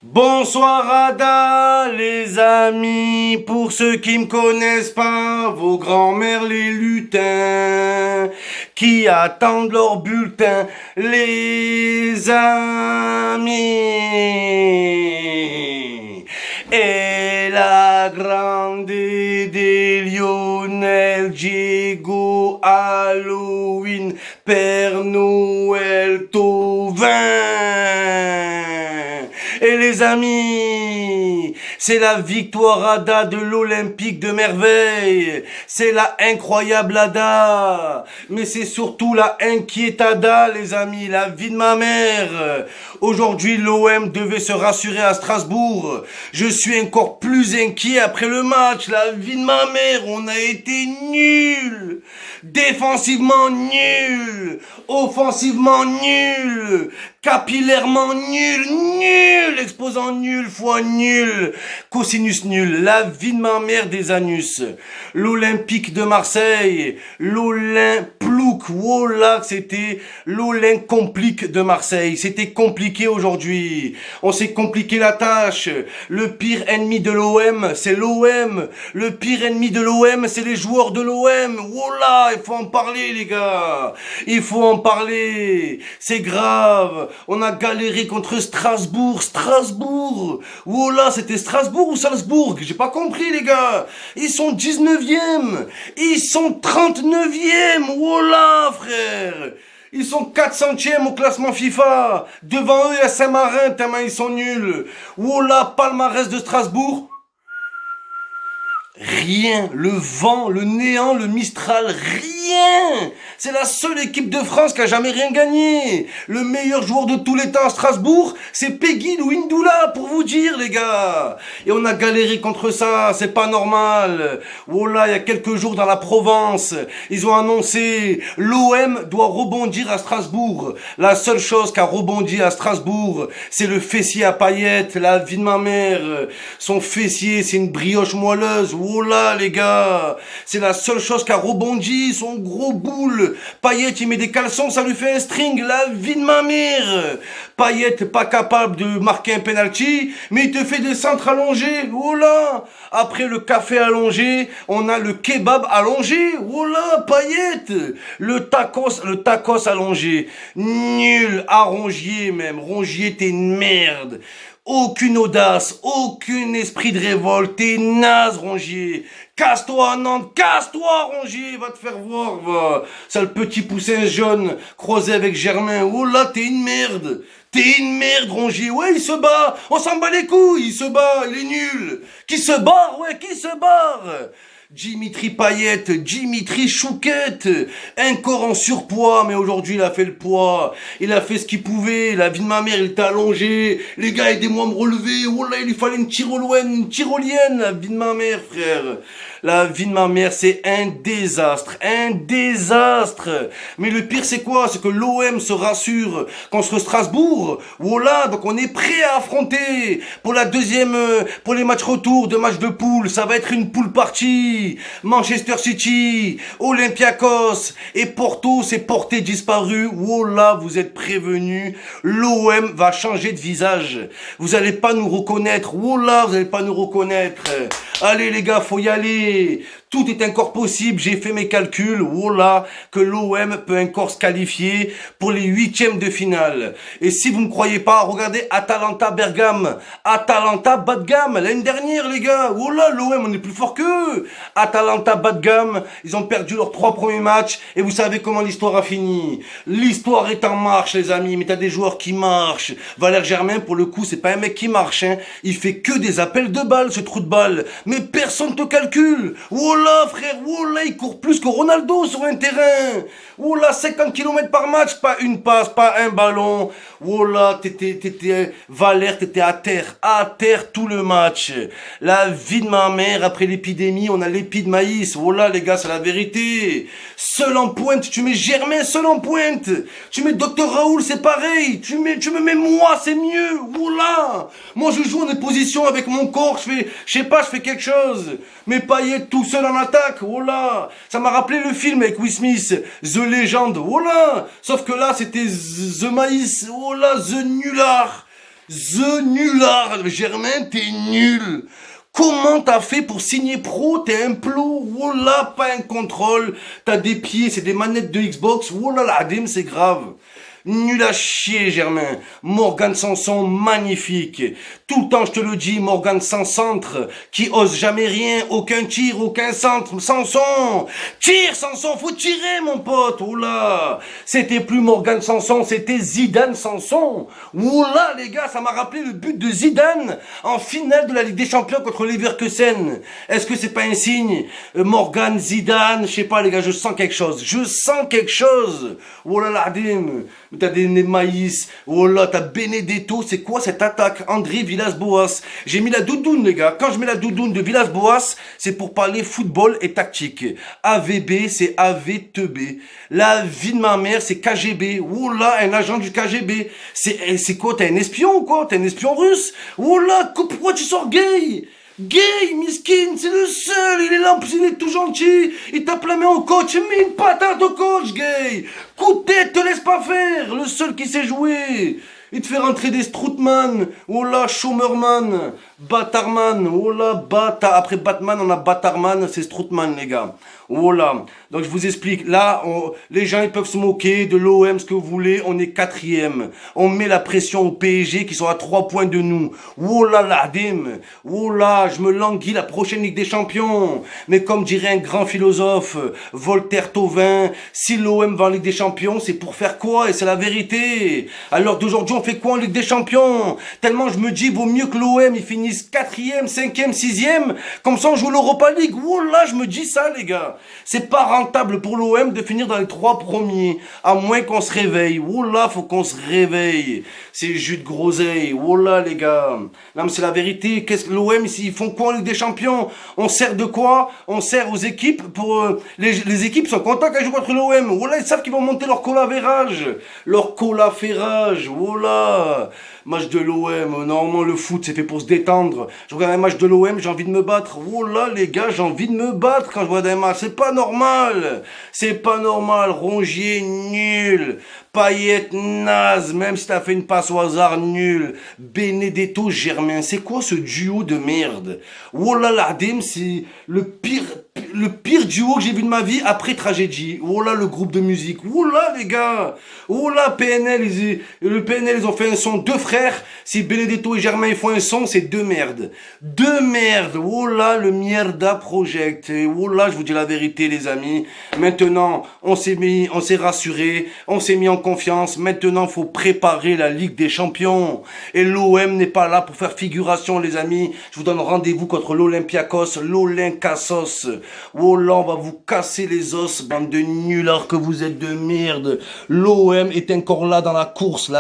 Bonsoir Ada, les amis, pour ceux qui me connaissent pas, vos grands-mères les lutins, qui attendent leur bulletin, les amis. Et la grande des Lionel, Diego, Halloween, Père Noël, Tauvin. Et les amis, c'est la victoire Ada de l'Olympique de Merveille. C'est la incroyable Ada. Mais c'est surtout la inquiétada, les amis, la vie de ma mère. Aujourd'hui, l'OM devait se rassurer à Strasbourg. Je suis encore plus inquiet après le match. La vie de ma mère, on a été nuls. Défensivement nul, offensivement nul, capillairement nul, exposant nul fois nul, cosinus nul, la vie de ma mère des anus, l'Olympique de Marseille, l'Olymplouk, voilà que c'était l'Olympique de Marseille, c'était compliqué aujourd'hui, on s'est compliqué la tâche, le pire ennemi de l'OM, c'est l'OM, le pire ennemi de l'OM, c'est les joueurs de l'OM, voilà, il faut en parler les gars, il faut en parler, c'est grave, on a galéré contre Strasbourg, voilà, c'était Strasbourg ou Salzbourg, j'ai pas compris les gars, ils sont 19e, ils sont 39e, voilà frère. Ils sont 400e au classement FIFA. Devant eux, il y a Saint-Marin, tellement ils sont nuls. Voilà, palmarès de Strasbourg. Rien, le vent, le néant, le Mistral, rien. C'est la seule équipe de France qui a jamais rien gagné. Le meilleur joueur de tous les temps à Strasbourg, c'est Peggy Louindoula, pour vous dire les gars. Et on a galéré contre ça, c'est pas normal. Voilà, il y a quelques jours dans la Provence, ils ont annoncé l'OM doit rebondir à Strasbourg. La seule chose qui a rebondi à Strasbourg, c'est le fessier à paillettes, la vie de ma mère. Son fessier, c'est une brioche moelleuse. Oh là les gars, c'est la seule chose qui a rebondi, son gros boule. Payet, il met des caleçons, ça lui fait un string, la vie de ma mère. Payet, pas capable de marquer un penalty, mais il te fait des centres allongés. Oh là, après le café allongé, on a le kebab allongé. Oh là, Payet, le tacos allongé. Nul, à Rongier même. Rongier, t'es une merde. Aucune audace, aucun esprit de révolte, t'es naze, Rongier. Casse-toi, Nantes, casse-toi, Rongier, va te faire voir, va. Sale petit poussin jaune, croisé avec Germain. Oh là, t'es une merde. T'es une merde, Rongier. Ouais, il se bat. On s'en bat les couilles, il se bat, il est nul. Qui se barre, ouais, qui se barre? Dimitri Payet, Dimitri Chouquette, un corps en surpoids, mais aujourd'hui il a fait le poids, il a fait ce qu'il pouvait, la vie de ma mère, il était allongé, les gars aidez-moi à me relever, oh là il lui fallait une tyrolienne, la vie de ma mère frère, la vie de ma mère c'est un désastre, mais le pire c'est quoi, c'est que l'OM se rassure contre Strasbourg, voilà, donc on est prêt à affronter pour la deuxième, pour les matchs retour, de matchs de poule, ça va être une poule partie. Manchester City, Olympiakos et Porto, c'est porté disparu. Oh là, vous êtes prévenus. L'OM va changer de visage. Vous allez pas nous reconnaître. Oh là, vous allez pas nous reconnaître. Allez les gars, faut y aller. Tout est encore possible. J'ai fait mes calculs. Oh là, que l'OM peut encore se qualifier pour les huitièmes de finale. Et si vous ne croyez pas, regardez Atalanta Bergame. Atalanta bas de gamme. L'année dernière, les gars. Oh là, l'OM, on est plus fort qu'eux. Atalanta bas de gamme, ils ont perdu leurs 3 premiers matchs et vous savez comment l'histoire a fini. L'histoire est en marche les amis, mais t'as des joueurs qui marchent. Valère Germain pour le coup c'est pas un mec qui marche, hein. Il fait que des appels de balles ce trou de balle, mais personne te calcule. Oh là frère, oh là il court plus que Ronaldo sur un terrain. Oh là 50 km par match, pas une passe, pas un ballon. Oh là Valère t'étais à terre tout le match. La vie de ma mère après l'épidémie, on a l'épi de maïs. Voilà les gars, c'est la vérité. Seul en pointe, tu mets Germain seul en pointe. Tu mets Docteur Raoul, c'est pareil. Tu me mets moi, c'est mieux. Voilà. Moi je joue en opposition avec mon corps, je fais quelque chose. Mais Payet tout seul en attaque. Voilà. Ça m'a rappelé le film avec Will Smith, The Legend. Voilà. Sauf que là c'était The Maïs. Voilà, The Nulard. The nulard, Germain, t'es nul. Comment t'as fait pour signer pro? T'es un plot. Wallah, pas un contrôle. T'as des pieds, c'est des manettes de Xbox. Wallah, l'adem, c'est grave. Nul à chier, Germain. Morgan Sanson, magnifique. Tout le temps, je te le dis, Morgan sans centre, qui ose jamais rien, aucun tir, aucun centre. Sanson! Tire, Sanson, faut tirer, mon pote. Oula! C'était plus Morgan Sanson, c'était Zidane Sanson. Oula, les gars, ça m'a rappelé le but de Zidane en finale de la Ligue des Champions contre Leverkusen. Est-ce que c'est pas un signe? Morgan, Zidane, je sais pas, les gars, je sens quelque chose. Je sens quelque chose. Oula, l'adem. T'as des maïs, oh là, t'as Benedetto, c'est quoi cette attaque? André Villas-Boas. J'ai mis la doudoune, les gars. Quand je mets la doudoune de Villas-Boas, c'est pour parler football et tactique. AVB, c'est AVTB. La vie de ma mère, c'est KGB. Oh là, un agent du KGB. C'est quoi, t'es un espion ou quoi? T'es un espion russe? Oh là, pourquoi tu sors gay? Gay, miskin, c'est le seul, il est là, il est tout gentil, il tape la main au coach, mets une patate au coach, gay. Coup de tête, te laisse pas faire, le seul qui sait jouer. Il te fait rentrer des Stroutman, oh là, Chômerman, Batarman, oh là, après Batman, on a Batarman, c'est Stroutman, les gars. Oh là. Donc je vous explique, là, les gens ils peuvent se moquer de l'OM, ce que vous voulez, on est 4e. On met la pression au PSG qui sont à 3 points de nous. Oh là là, dim. Oh là, je me languis la prochaine Ligue des Champions. Mais comme dirait un grand philosophe, Voltaire Thauvin, si l'OM va en Ligue des Champions, c'est pour faire quoi? Et c'est la vérité. Alors d'aujourd'hui, on fait quoi en Ligue des Champions? Tellement je me dis, vaut mieux que l'OM, ils finissent 4e, 5e, 6e. Comme ça, on joue l'Europa League. Oh là, je me dis ça, les gars. C'est pas rentable pour l'OM de finir dans les 3 premiers, à moins qu'on se réveille. Oh là, faut qu'on se réveille. C'est jus de groseille. Oh là, les gars. Non, mais c'est la vérité. Qu'est-ce que l'OM, ici, ils font quoi en Ligue des Champions? On sert de quoi? On sert aux équipes pour... les équipes sont contents qu'elles jouent contre l'OM. Oh là, ils savent qu'ils vont monter leur collavérage. Leur colaférage. Oh là. Match de l'OM. Normalement, le foot, c'est fait pour se détendre. Je regarde un match de l'OM, j'ai envie de me battre. Oh là, les gars, j'ai envie de me battre quand je vois des matchs. C'est pas normal. C'est pas normal. Rongier, nul. Payet, naze. Même si t'as fait une passe au hasard, nul. Benedetto, Germain. C'est quoi ce duo de merde? Oh là là, Dim, c'est le pire duo que j'ai vu de ma vie après Tragédie. Oh là, le groupe de musique. Oh là, les gars. Oh là, PNL, le PNL, ils ont fait un son. 2 frères. Si Benedetto et Germain ils font un son, c'est 2 merdes. 2 merdes. Oh là, le Mierda Project. Oh là, je vous dis la vérité, les amis. Maintenant, on s'est rassuré. On s'est mis en confiance. Maintenant, faut préparer la Ligue des Champions. Et l'OM n'est pas là pour faire figuration, les amis. Je vous donne rendez-vous contre l'Olympiakos, l'Olincassos. Oh là, on va vous casser les os, bande de nullards que vous êtes de merde. L'OM est encore là dans la course, là.